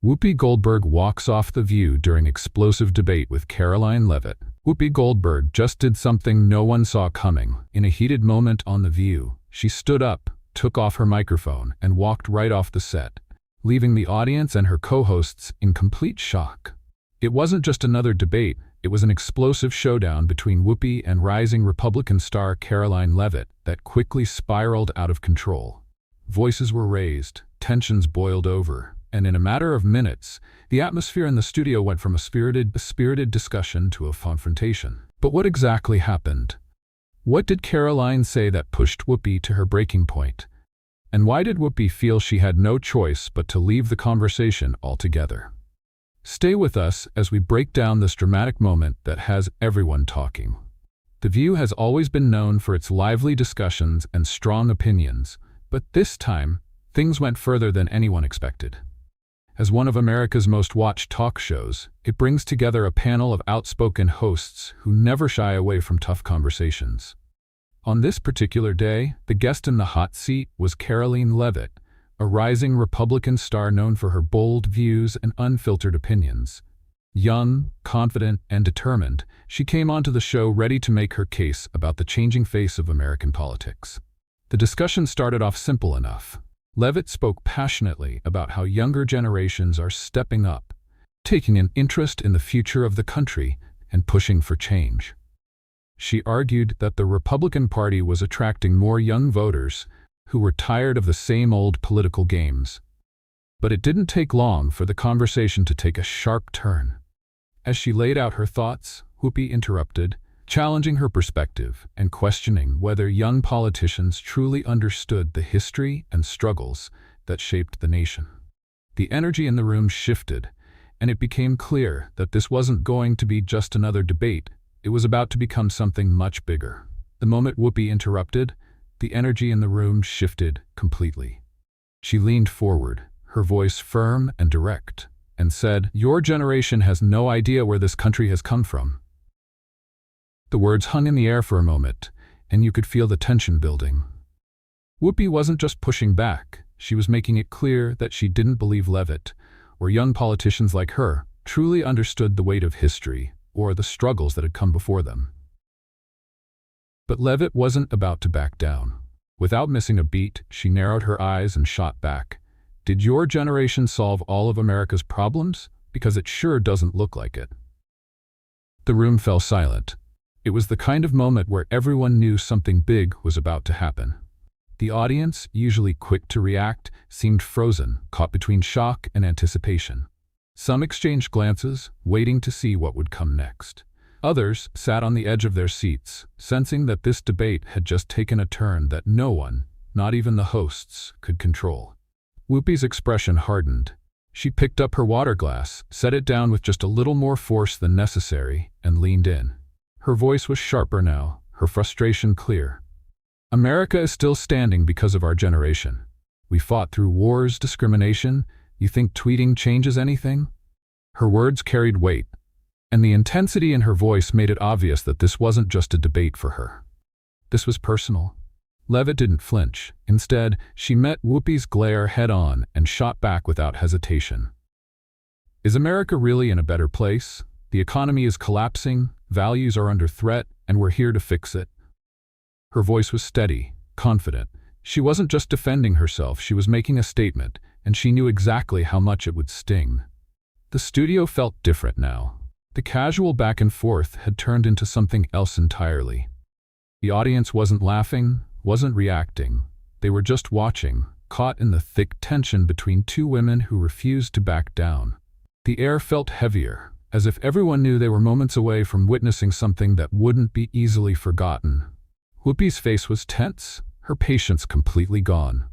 Whoopi Goldberg walks off The View during explosive debate with Karoline Leavitt. Whoopi Goldberg just did something no one saw coming. In a heated moment on The View, she stood up, took off her microphone, and walked right off the set, leaving the audience and her co-hosts in complete shock. It wasn't just another debate, it was an explosive showdown between Whoopi and rising Republican star Karoline Leavitt that quickly spiraled out of control. Voices were raised, tensions boiled over, and in a matter of minutes, the atmosphere in the studio went from a spirited discussion to a confrontation. But what exactly happened? What did Karoline say that pushed Whoopi to her breaking point? And why did Whoopi feel she had no choice but to leave the conversation altogether? Stay with us as we break down this dramatic moment that has everyone talking. The View has always been known for its lively discussions and strong opinions, but this time, things went further than anyone expected. As one of America's most watched talk shows, it brings together a panel of outspoken hosts who never shy away from tough conversations. On this particular day, the guest in the hot seat was Karoline Leavitt, a rising Republican star known for her bold views and unfiltered opinions. Young, confident, and determined, she came onto the show ready to make her case about the changing face of American politics. The discussion started off simple enough. Leavitt spoke passionately about how younger generations are stepping up, taking an interest in the future of the country, and pushing for change. She argued that the Republican Party was attracting more young voters who were tired of the same old political games. But it didn't take long for the conversation to take a sharp turn. As she laid out her thoughts, Whoopi interrupted, challenging her perspective and questioning whether young politicians truly understood the history and struggles that shaped the nation. The energy in the room shifted, and it became clear that this wasn't going to be just another debate. It was about to become something much bigger. The moment Whoopi interrupted, the energy in the room shifted completely. She leaned forward, her voice firm and direct, and said, "Your generation has no idea where this country has come from." The words hung in the air for a moment, and you could feel the tension building. Whoopi wasn't just pushing back, she was making it clear that she didn't believe Leavitt, or young politicians like her, truly understood the weight of history, or the struggles that had come before them. But Leavitt wasn't about to back down. Without missing a beat, she narrowed her eyes and shot back. "Did your generation solve all of America's problems? Because it sure doesn't look like it." The room fell silent. It was the kind of moment where everyone knew something big was about to happen. The audience, usually quick to react, seemed frozen, caught between shock and anticipation. Some exchanged glances, waiting to see what would come next. Others sat on the edge of their seats, sensing that this debate had just taken a turn that no one, not even the hosts, could control. Whoopi's expression hardened. She picked up her water glass, set it down with just a little more force than necessary, and leaned in. Her voice was sharper now, her frustration clear. "America is still standing because of our generation. We fought through wars, discrimination. You think tweeting changes anything?" Her words carried weight, and the intensity in her voice made it obvious that this wasn't just a debate for her. This was personal. Leavitt didn't flinch. Instead, she met Whoopi's glare head-on and shot back without hesitation. "Is America really in a better place? The economy is collapsing, values are under threat, and we're here to fix it." Her voice was steady, confident. She wasn't just defending herself, she was making a statement, and she knew exactly how much it would sting. The studio felt different now. The casual back and forth had turned into something else entirely. The audience wasn't laughing, wasn't reacting. They were just watching, caught in the thick tension between two women who refused to back down. The air felt heavier, as if everyone knew they were moments away from witnessing something that wouldn't be easily forgotten. Whoopi's face was tense, her patience completely gone.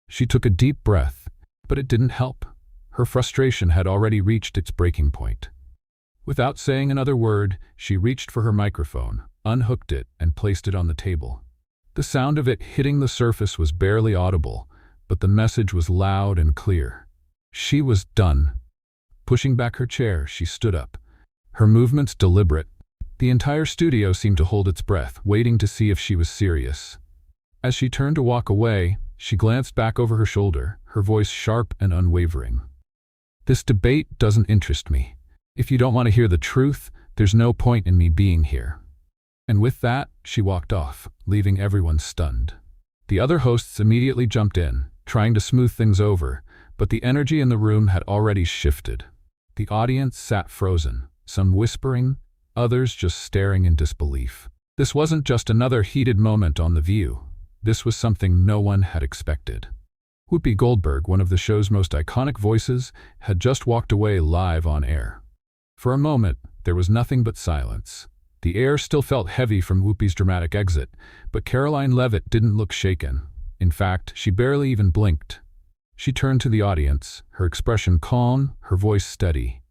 She took a deep breath, but it didn't help. Her frustration had already reached its breaking point. Without saying another word, she reached for her microphone, unhooked it, and placed it on the table. The sound of it hitting the surface was barely audible, but the message was loud and clear. She was done. Pushing back her chair, she stood up, her movements deliberate. The entire studio seemed to hold its breath, waiting to see if she was serious. As she turned to walk away, she glanced back over her shoulder, her voice sharp and unwavering. This debate doesn't interest me. If you don't want to hear the truth, there's no point in me being here." And with that, she walked off, leaving everyone stunned. The other hosts immediately jumped in, trying to smooth things over, but the energy in the room had already shifted. The audience sat frozen, some whispering, others just staring in disbelief. This wasn't just another heated moment on The View. This was something no one had expected. Whoopi Goldberg, one of the show's most iconic voices, had just walked away live on air. For a moment, there was nothing but silence. The air still felt heavy from Whoopi's dramatic exit, but Karoline Leavitt didn't look shaken. In fact, she barely even blinked. She turned to the audience, her expression calm, her voice steady.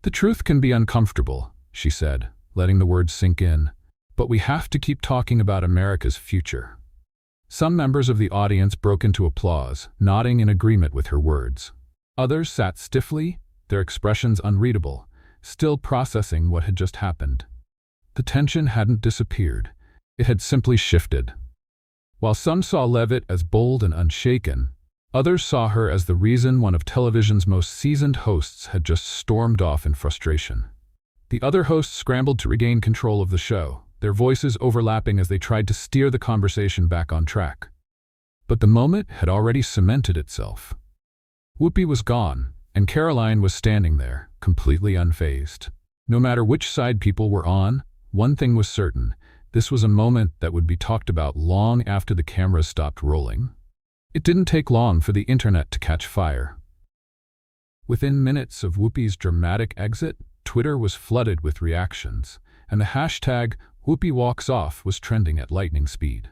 "The truth can be uncomfortable," she said, letting the words sink in, "but we have to keep talking about America's future." Some members of the audience broke into applause, nodding in agreement with her words. Others sat stiffly, their expressions unreadable, still processing what had just happened. The tension hadn't disappeared. It had simply shifted. While some saw Leavitt as bold and unshaken, others saw her as the reason one of television's most seasoned hosts had just stormed off in frustration. The other hosts scrambled to regain control of the show, their voices overlapping as they tried to steer the conversation back on track. But the moment had already cemented itself. Whoopi was gone, and Karoline was standing there, completely unfazed. No matter which side people were on, one thing was certain: this was a moment that would be talked about long after the cameras stopped rolling. It didn't take long for the internet to catch fire. Within minutes of Whoopi's dramatic exit, Twitter was flooded with reactions, and the hashtag #WhoopiWalksOff was trending at lightning speed.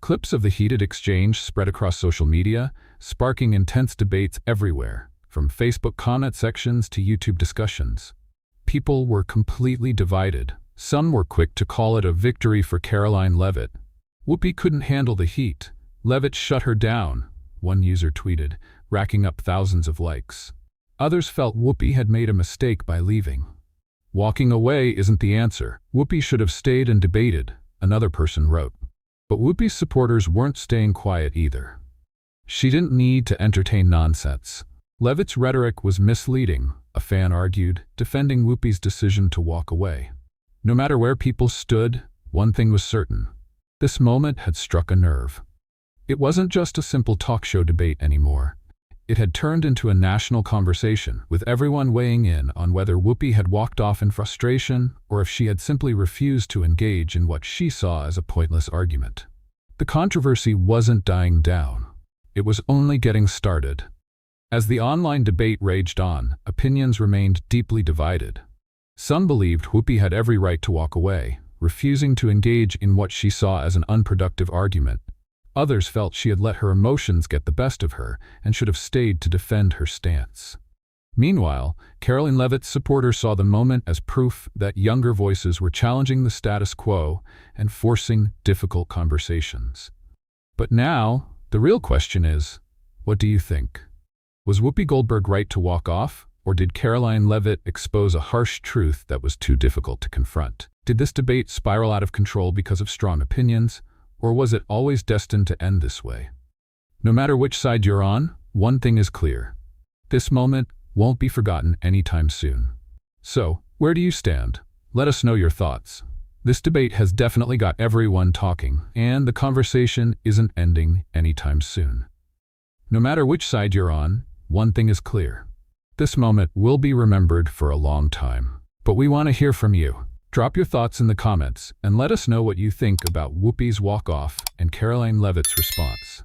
Clips of the heated exchange spread across social media, sparking intense debates everywhere, from Facebook comment sections to YouTube discussions. People were completely divided. Some were quick to call it a victory for Karoline Leavitt. Whoopi couldn't handle the heat. Leavitt shut her down, one user tweeted, racking up thousands of likes. Others felt Whoopi had made a mistake by leaving. "Walking away isn't the answer. Whoopi should have stayed and debated," another person wrote. But Whoopi's supporters weren't staying quiet either. She didn't need to entertain nonsense. Leavitt's rhetoric was misleading, a fan argued, defending Whoopi's decision to walk away. No matter where people stood, one thing was certain: this moment had struck a nerve. It wasn't just a simple talk show debate anymore. It had turned into a national conversation, with everyone weighing in on whether Whoopi had walked off in frustration or if she had simply refused to engage in what she saw as a pointless argument. The controversy wasn't dying down. It was only getting started. As the online debate raged on, opinions remained deeply divided. Some believed Whoopi had every right to walk away, refusing to engage in what she saw as an unproductive argument. Others felt she had let her emotions get the best of her and should have stayed to defend her stance. Meanwhile, Karoline Leavitt's supporters saw the moment as proof that younger voices were challenging the status quo and forcing difficult conversations. But now, the real question is, what do you think? Was Whoopi Goldberg right to walk off? Or did Karoline Leavitt expose a harsh truth that was too difficult to confront? Did this debate spiral out of control because of strong opinions, or was it always destined to end this way? No matter which side you're on, one thing is clear: this moment won't be forgotten anytime soon. So, where do you stand? Let us know your thoughts. This debate has definitely got everyone talking, and the conversation isn't ending anytime soon. No matter which side you're on, one thing is clear: this moment will be remembered for a long time. But we want to hear from you. Drop your thoughts in the comments and let us know what you think about Whoopi's walk-off and Karoline Leavitt's response.